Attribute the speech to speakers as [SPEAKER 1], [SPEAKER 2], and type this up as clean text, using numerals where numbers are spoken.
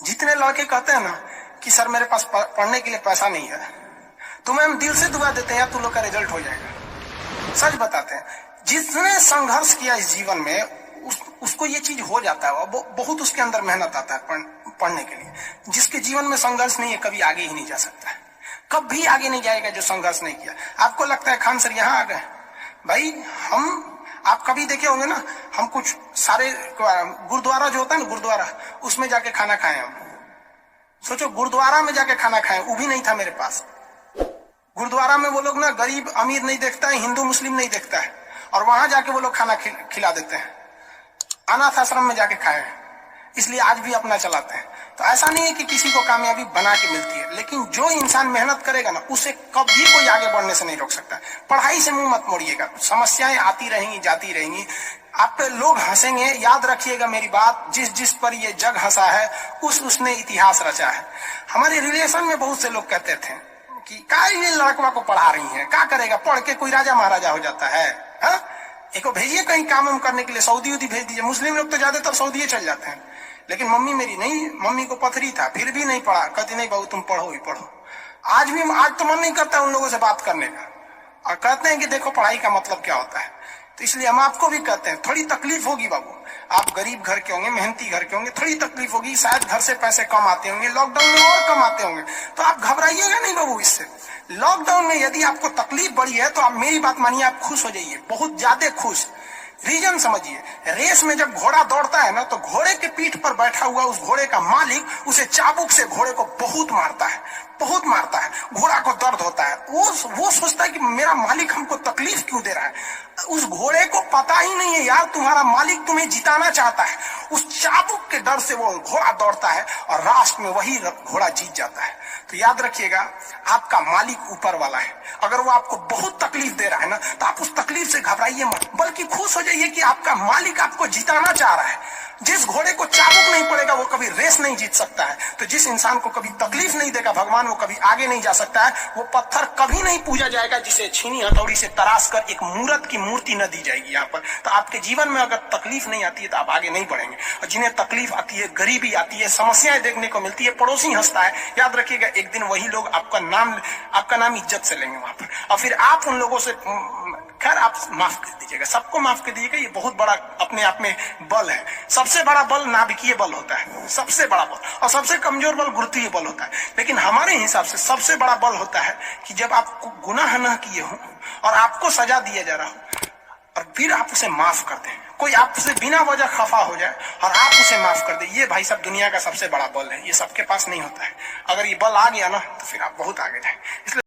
[SPEAKER 1] जितने लड़के कहते हैं ना कि सर मेरे पास पढ़ने के लिए पैसा नहीं है, तो हम दिल से दुआ देते हैं यार तुम लोग का रिजल्ट हो जाएगा। सच बताते हैं, जिसने संघर्ष किया इस जीवन में उसको ये चीज हो जाता है, बहुत उसके अंदर मेहनत आता है पढ़ने के लिए। जिसके जीवन में संघर्ष नहीं है कभी आगे ही नहीं जा सकता है, कभी आगे नहीं जाएगा जो संघर्ष नहीं किया। आपको लगता है खान सर यहाँ आ गए, भाई आप कभी देखे होंगे ना, हम कुछ सारे गुरुद्वारा जो होता है ना, गुरुद्वारा उसमें जाके खाना खाए हम। सोचो गुरुद्वारा में जाके खाना खाए, वो भी नहीं था मेरे पास। गुरुद्वारा में वो लोग ना गरीब अमीर नहीं देखता है, हिंदू मुस्लिम नहीं देखता है, और वहां जाके वो लोग खाना खिला देते हैं। अनाथ आश्रम में जाके खाए, इसलिए आज भी अपना चलाते हैं। तो ऐसा नहीं है कि किसी को कामयाबी बना के मिलती है, लेकिन जो इंसान मेहनत करेगा ना उसे कभी कोई आगे बढ़ने से नहीं रोक सकता। पढ़ाई से मुंह मत मोड़िएगा, समस्याएं आती रहेंगी जाती रहेंगी, आप पे लोग हंसेंगे। याद रखिएगा मेरी बात, जिस पर ये जग हंसा है उसने इतिहास रचा है। हमारे रिलेशन में बहुत से लोग कहते थे कि क्या ये लड़कवा को पढ़ा रही है, क्या करेगा, पढ़ के कोई राजा महाराजा हो जाता है। एक भेजिए कहीं काम करने के लिए, सऊदी उदी भेज दीजिए। मुस्लिम लोग तो ज्यादातर सऊदी चल जाते हैं, लेकिन मम्मी मेरी नहीं, मम्मी को पथरी था फिर भी नहीं पढ़ा। कहती नहीं बाबू तुम पढ़ो ही पढ़ो। आज तो मन नहीं करता उन लोगों से बात करने का, और कहते हैं कि देखो पढ़ाई का मतलब क्या होता है। तो इसलिए हम आपको भी कहते हैं थोड़ी तकलीफ होगी बाबू, आप गरीब घर के होंगे, मेहनती घर के होंगे, थोड़ी तकलीफ होगी, शायद घर से पैसे कम आते होंगे, लॉकडाउन में और कम आते होंगे, तो आप घबराइएगा नहीं बाबू इससे। लॉकडाउन में यदि आपको तकलीफ बढ़ी है तो आप मेरी बात मानिए, आप खुश हो जाइए, बहुत ज्यादा खुश। रीजन समझिए, रेस में जब घोड़ा दौड़ता है ना तो घोड़े के पीठ पर बैठा हुआ उस घोड़े का मालिक उसे चाबुक से घोड़े को बहुत मारता है, बहुत मारता है। घोड़ा को दर्द होता है, वो सोचता है कि मेरा मालिक हमको तकलीफ क्यों दे रहा है। उस घोड़े को पता ही नहीं है यार तुम्हारा मालिक तुम्हें जिताना चाहता है। उस चाबुक के डर से वो घोड़ा दौड़ता है और लास्ट में वही घोड़ा जीत जाता है। तो याद रखिएगा, आपका मालिक ऊपर वाला है। अगर वो आपको बहुत तकलीफ दे रहा है ना तो आप उस तकलीफ से घबराइए मत, बल्कि खुश हो जाइए कि आपका मालिक आपको जिताना चाह रहा है। जिस घोड़े को चाबुक नहीं पड़ेगा वो कभी रेस नहीं जीत सकता है। तो जिस इंसान को कभी तकलीफ नहीं देगा भगवान, वो कभी आगे नहीं जा सकता है। वो पत्थर कभी नहीं पूजा जाएगा जिसे छीनी हथौड़ी से तराश कर एक मूर्त की मूर्ति न दी जाएगी यहाँ पर। तो आपके जीवन में अगर तकलीफ नहीं आती है तो आप आगे नहीं बढ़ेंगे। और जिन्हें तकलीफ आती है, गरीबी आती है, समस्याएं देखने को मिलती है, पड़ोसी हंसता है, याद रखिएगा एक दिन वही लोग आपका नाम इज्जत से लेंगे वहां पर। और फिर आप उन लोगों से, खैर आप माफ कर दीजिएगा, सबको माफ कर दीजिएगा, ये बहुत बड़ा अपने आप में बल है। सबसे बड़ा बल नाभिकीय बल होता है, सबसे बड़ा बल, और सबसे कमजोर बल गुरुत्वीय बल होता है। लेकिन हमारे हिसाब से सबसे बड़ा बल होता है कि जब आप गुनाह न किए हो और आपको सजा दिया जा रहा हो और फिर आप उसे माफ कर दें। कोई आपसे बिना वजह खफा हो जाए और आप उसे माफ कर दे, ये भाई साहब दुनिया का सबसे बड़ा बल है। ये सबके पास नहीं होता है। अगर ये बल आ गया ना तो फिर आप बहुत आगे जाए। इसलिए